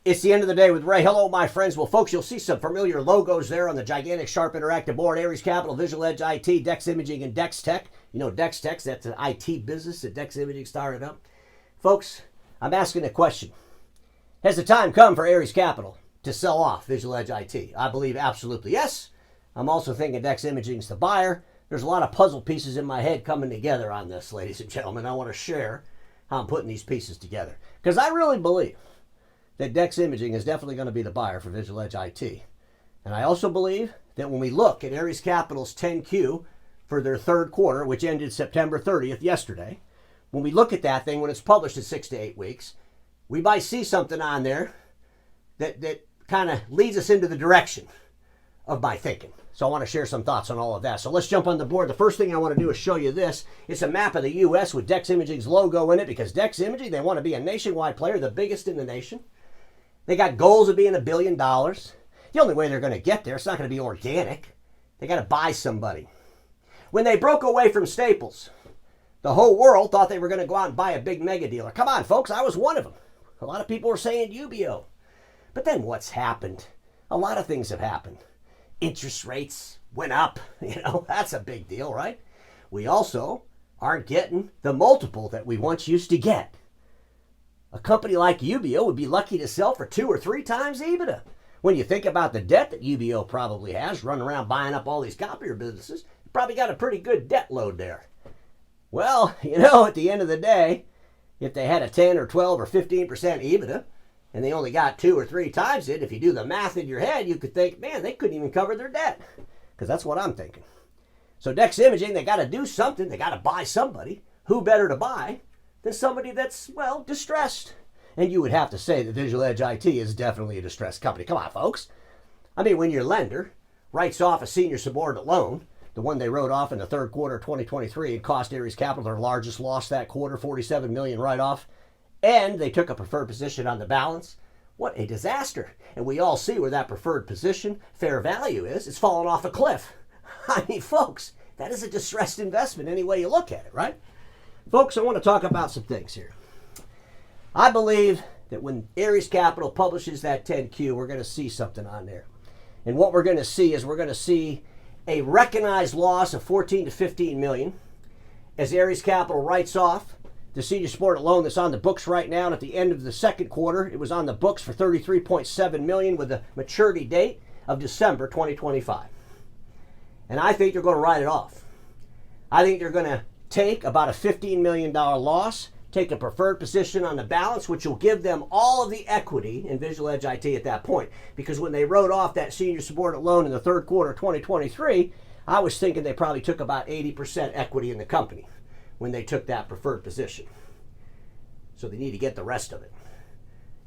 It's the end of the day with Ray. Hello, my friends. Well, folks, you'll see some familiar logos there on the gigantic Sharp Interactive board. Aries Capital, Visual Edge IT, Dex Imaging, and Dex Tech. You know Dex Tech, that's an IT business that Dex Imaging started up. Folks, I'm asking a question. Has the time come for Aries Capital to sell off Visual Edge IT? I believe absolutely yes. I'm also thinking Dex Imaging's the buyer. There's a lot of puzzle pieces in my head coming together on this, ladies and gentlemen. I want to share how I'm putting these pieces together. Because I really believe that Dex Imaging is definitely going to be the buyer for Visual Edge IT. And I also believe that when we look at Aries Capital's 10Q for their third quarter, which ended September 30th yesterday, when we look at that thing, when it's published in 6 to 8 weeks, we might see something on there that kind of leads us into the direction of my thinking. So I want to share some thoughts on all of that. So let's jump on the board. The first thing I want to do is show you this. It's a map of the U.S. with Dex Imaging's logo in it because Dex Imaging, they want to be a nationwide player, the biggest in the nation. They got goals of being $1 billion. The only way they're going to get there, it's not going to be organic. They got to buy somebody. When they broke away from Staples, the whole world thought they were going to go out and buy a big mega dealer. Come on, folks, I was one of them. A lot of people were saying UBO. But then what's happened? A lot of things have happened. Interest rates went up. That's a big deal, right? We also aren't getting the multiple that we once used to get. A company like UBO would be lucky to sell for 2 or 3 times EBITDA. When you think about the debt that UBO probably has, running around buying up all these copier businesses, probably got a pretty good debt load there. Well, at the end of the day, if they had a 10 or 12 or 15% EBITDA, and they only got 2 or 3 times it, if you do the math in your head, you could think, man, they couldn't even cover their debt. Because that's what I'm thinking. So Dex Imaging, they got to do something. They got to buy somebody. Who better to buy than somebody that's, well, distressed? And you would have to say that Visual Edge IT is definitely a distressed company. Come on, folks. I mean, when your lender writes off a senior subordinate loan, the one they wrote off in the third quarter of 2023, it cost Aries Capital their largest loss that quarter, $47 million write-off, and they took a preferred position on the balance. What a disaster. And we all see where that preferred position, fair value is. It's fallen off a cliff. I mean, folks, that is a distressed investment any way you look at it, right? Folks, I want to talk about some things here. I believe that when Aries Capital publishes that 10Q, we're going to see something on there. And what we're going to see is we're going to see a recognized loss of 14 to 15 million as Aries Capital writes off the senior subordinate loan that's on the books right now. And at the end of the second quarter, it was on the books for $33.7 million with a maturity date of December 2025. And I think they're going to write it off. I think they're going to take about a $15 million loss, take a preferred position on the balance, which will give them all of the equity in Visual Edge IT at that point. Because when they wrote off that senior subordinate loan in the third quarter of 2023, I was thinking they probably took about 80% equity in the company when they took that preferred position. So they need to get the rest of it.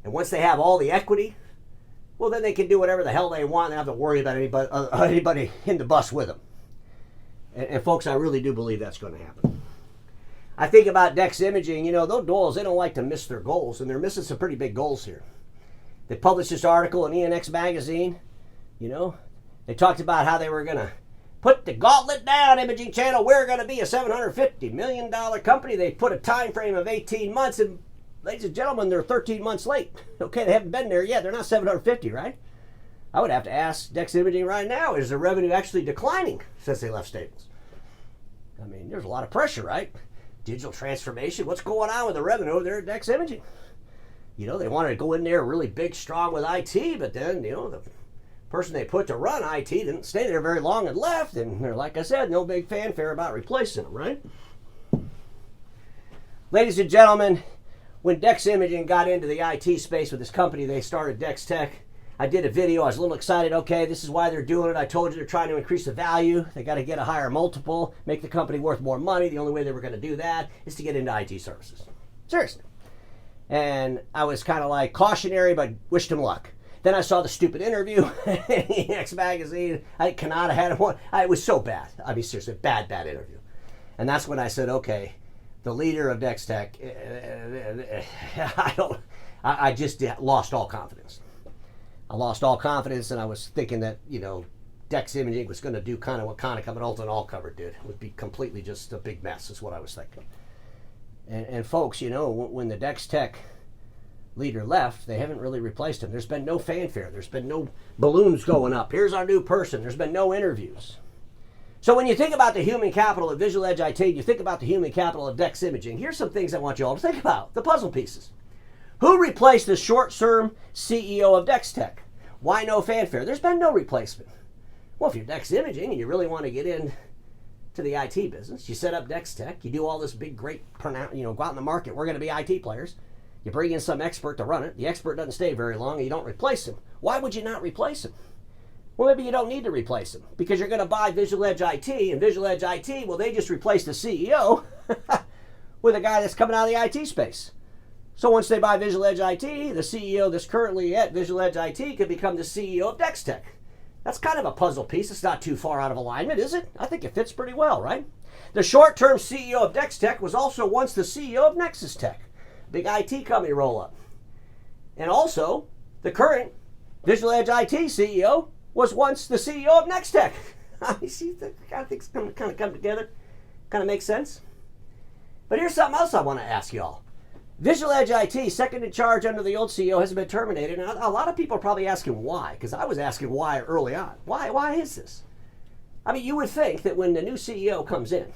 And once they have all the equity, well, then they can do whatever the hell they want and have to worry about anybody in the bus with them. And folks, I really do believe that's going to happen. I think about Dex Imaging, those Doyles, they don't like to miss their goals, and they're missing some pretty big goals here. They published this article in ENX magazine. They talked about how they were going to put the gauntlet down, Imaging Channel. We're going to be a $750 million company. They put a time frame of 18 months, and ladies and gentlemen, they're 13 months late. Okay, they haven't been there yet. They're not 750, right? I would have to ask Dex Imaging right now, is their revenue actually declining since they left Staples? I mean, there's a lot of pressure, right? Digital transformation. What's going on with the revenue over there at Dex Imaging? They wanted to go in there really big, strong with IT, but then, the person they put to run IT didn't stay there very long and left, and they're, like I said, no big fanfare about replacing them, right? Ladies and gentlemen, when Dex Imaging got into the IT space with this company, they started Dex Tech. I did a video. I was a little excited. Okay, this is why they're doing it. I told you they're trying to increase the value. They got to get a higher multiple, make the company worth more money. The only way they were going to do that is to get into IT services. Seriously. And I was kind of like cautionary, but wished him luck. Then I saw the stupid interview in ENX magazine. I think Kanata had one. It was so bad. I mean, seriously, bad interview. And that's when I said, okay, the leader of Dex Tech, I just lost all confidence. I lost all confidence, and I was thinking that, Dex Imaging was going to do kind of what Konica Minolta and Allcover did. It would be completely just a big mess, is what I was thinking. And folks, when the Dex Tech leader left, they haven't really replaced him. There's been no fanfare. There's been no balloons going up. Here's our new person. There's been no interviews. So when you think about the human capital at Visual Edge IT, you think about the human capital of Dex Imaging, here's some things I want you all to think about. The puzzle pieces. Who replaced the short-term CEO of Dex-Tech? Why no fanfare? There's been no replacement. Well, if you're Dex Imaging and you really want to get in to the IT business, you set up Dex-Tech, you do all this big, great, go out in the market, we're going to be IT players. You bring in some expert to run it. The expert doesn't stay very long and you don't replace him. Why would you not replace him? Well, maybe you don't need to replace him because you're going to buy Visual Edge IT, and Visual Edge IT, well, they just replaced the CEO with a guy that's coming out of the IT space. So once they buy Visual Edge IT, the CEO that's currently at Visual Edge IT could become the CEO of Dex-Tech. That's kind of a puzzle piece. It's not too far out of alignment, is it? I think it fits pretty well, right? The short-term CEO of Dex-Tech was also once the CEO of Nexus Tech, big IT company roll-up. And also, the current Visual Edge IT CEO was once the CEO of Nextech. You see, the kind of things kind of come together, kind of makes sense. But here's something else I want to ask y'all. Visual Edge IT, second in charge under the old CEO, has been terminated. And a lot of people are probably asking why, because I was asking why early on. Why is this? I mean, you would think that when the new CEO comes in,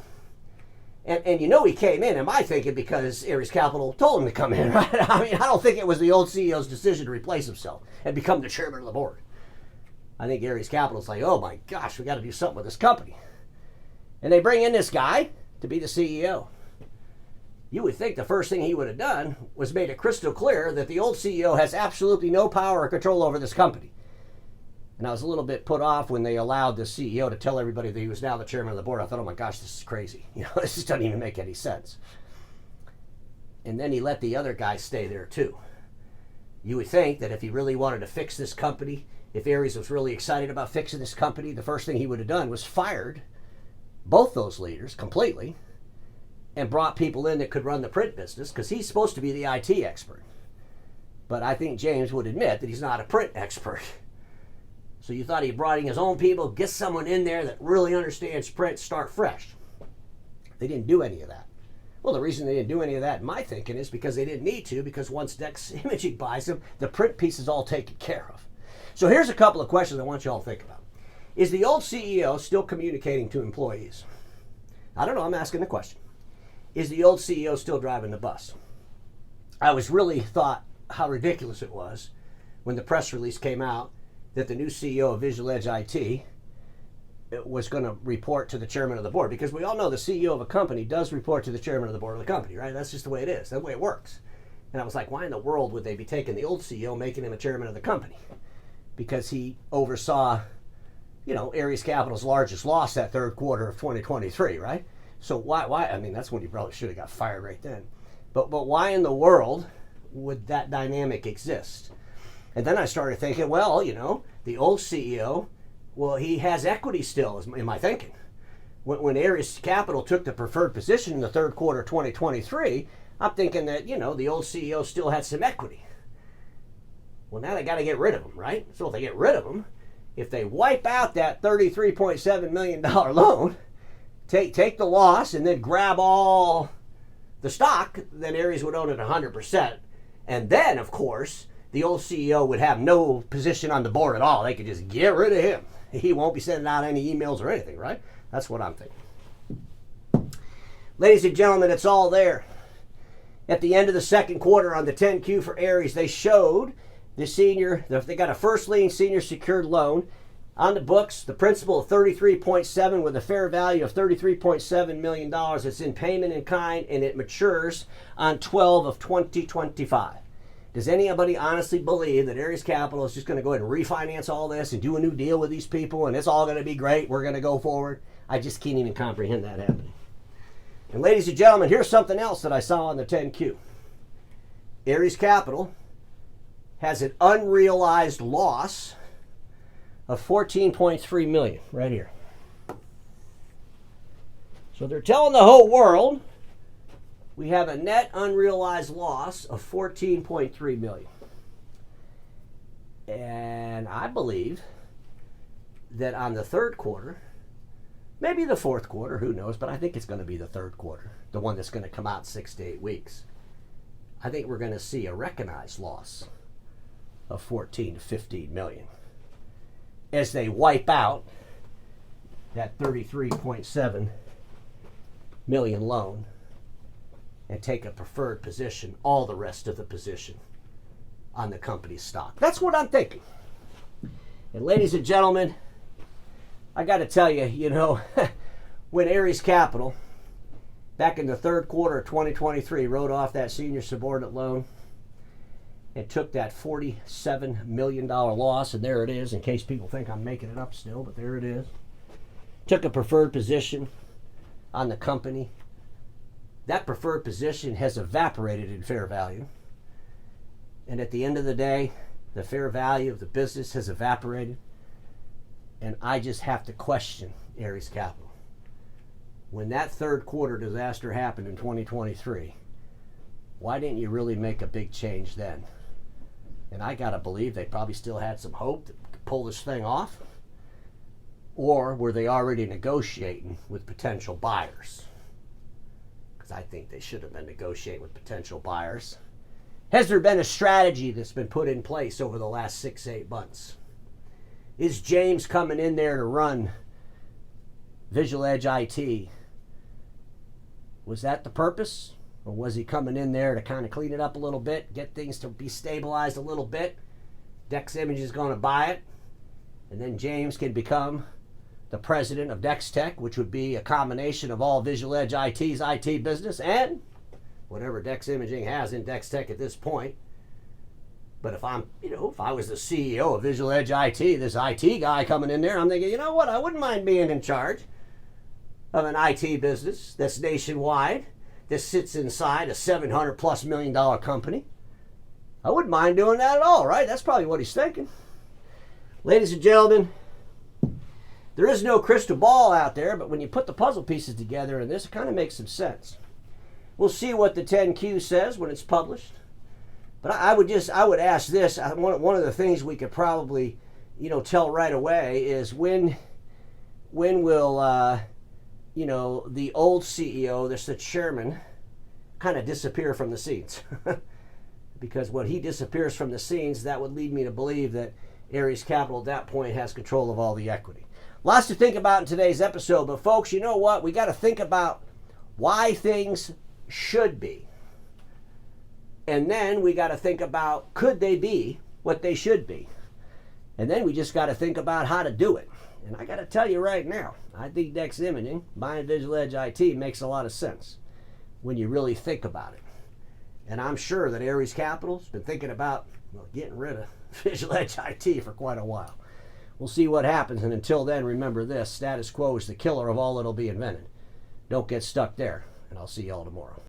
and you know he came in, am I thinking because Ares Capital told him to come in, right? I mean, I don't think it was the old CEO's decision to replace himself and become the chairman of the board. I think Ares Capital's like, oh my gosh, we got to do something with this company. And they bring in this guy to be the CEO. You would think the first thing he would have done was made it crystal clear that the old CEO has absolutely no power or control over this company. And I was a little bit put off when they allowed the CEO to tell everybody that he was now the chairman of the board. I thought, oh my gosh, this is crazy. This just doesn't even make any sense. And then he let the other guy stay there too. You would think that if he really wanted to fix this company, if Ares was really excited about fixing this company, the first thing he would have done was fired both those leaders completely and brought people in that could run the print business, because he's supposed to be the IT expert. But I think James would admit that he's not a print expert. So you thought he brought in his own people, get someone in there that really understands print, start fresh. They didn't do any of that. Well, the reason they didn't do any of that, in my thinking, is because they didn't need to, because once Dex Imaging buys them, the print piece is all taken care of. So here's a couple of questions I want you all to think about. Is the old CEO still communicating to employees? I don't know, I'm asking the question. Is the old CEO still driving the bus? I was really thought how ridiculous it was when the press release came out that the new CEO of Visual Edge IT was going to report to the chairman of the board, because we all know the CEO of a company does report to the chairman of the board of the company, right? That's just the way it is. That's the way it works. And I was like, why in the world would they be taking the old CEO, making him a chairman of the company? Because he oversaw, Ares Capital's largest loss that third quarter of 2023, right? So why? I mean, that's when you probably should have got fired right then. But why in the world would that dynamic exist? And then I started thinking, well, the old CEO, well, he has equity still, in my thinking. When Ares Capital took the preferred position in the third quarter of 2023, I'm thinking that, the old CEO still had some equity. Well, now they got to get rid of him, right? So if they get rid of him, if they wipe out that $33.7 million loan, take the loss and then grab all the stock, then Ares would own it 100%. And then, of course, the old CEO would have no position on the board at all. They could just get rid of him. He won't be sending out any emails or anything, right? That's what I'm thinking. Ladies and gentlemen, it's all there. At the end of the second quarter on the 10Q for Ares, they showed they got a first lien senior secured loan on the books, the principal of 33.7 with a fair value of $33.7 million. It's in payment in kind, and it matures on 12 of 2025. Does anybody honestly believe that Ares Capital is just going to go ahead and refinance all this and do a new deal with these people and it's all going to be great, we're going to go forward? I just can't even comprehend that happening. And ladies and gentlemen, here's something else that I saw on the 10Q. Ares Capital has an unrealized loss of $14.3 million right here. So they're telling the whole world we have a net unrealized loss of $14.3 million. And I believe that on the third quarter, maybe the fourth quarter, who knows, but I think it's going to be the third quarter, the one that's going to come out 6 to 8 weeks. I think we're going to see a recognized loss of 14 to 15 million as they wipe out that 33.7 million loan and take a preferred position, all the rest of the position on the company's stock. That's what I'm thinking. And ladies and gentlemen, I got to tell you, you know, when Ares Capital, back in the third quarter of 2023, wrote off that senior subordinate loan and took that $47 million loss, and there it is, in case people think I'm making it up still, but there it is. Took a preferred position on the company. That preferred position has evaporated in fair value. And at the end of the day, the fair value of the business has evaporated. And I just have to question Ares Capital. When that third quarter disaster happened in 2023, why didn't you really make a big change then? And I got to believe they probably still had some hope to pull this thing off. Or were they already negotiating with potential buyers? Because I think they should have been negotiating with potential buyers. Has there been a strategy that's been put in place over the last 6-8 months? Is James coming in there to run Visual Edge IT? Was that the purpose? Or was he coming in there to kind of clean it up a little bit, get things to be stabilized a little bit? Dex Imaging is going to buy it, and then James can become the president of Dex Tech, which would be a combination of all Visual Edge IT's IT business and whatever Dex Imaging has in Dex Tech at this point. But if I'm, if I was the CEO of Visual Edge IT, this IT guy coming in there, I'm thinking, you know what, I wouldn't mind being in charge of an IT business that's nationwide, that sits inside a $700+ million company. I wouldn't mind doing that at all, right? That's probably what he's thinking. Ladies and gentlemen, there is no crystal ball out there, but when you put the puzzle pieces together in this, it kind of makes some sense. We'll see what the 10Q says when it's published. But I would ask this. One of the things we could probably, tell right away is when will, the old CEO, the chairman, kind of disappear from the scenes? Because when he disappears from the scenes, that would lead me to believe that Ares Capital at that point has control of all the equity. Lots to think about in today's episode, but folks, you know what? We got to think about why things should be. And then we got to think about, could they be what they should be? And then we just got to think about how to do it. And I got to tell you right now, I think Dex Imaging, buying Visual Edge IT, makes a lot of sense when you really think about it. And I'm sure that Ares Capital's been thinking about getting rid of Visual Edge IT for quite a while. We'll see what happens. And until then, remember this, status quo is the killer of all that'll be invented. Don't get stuck there. And I'll see y'all tomorrow.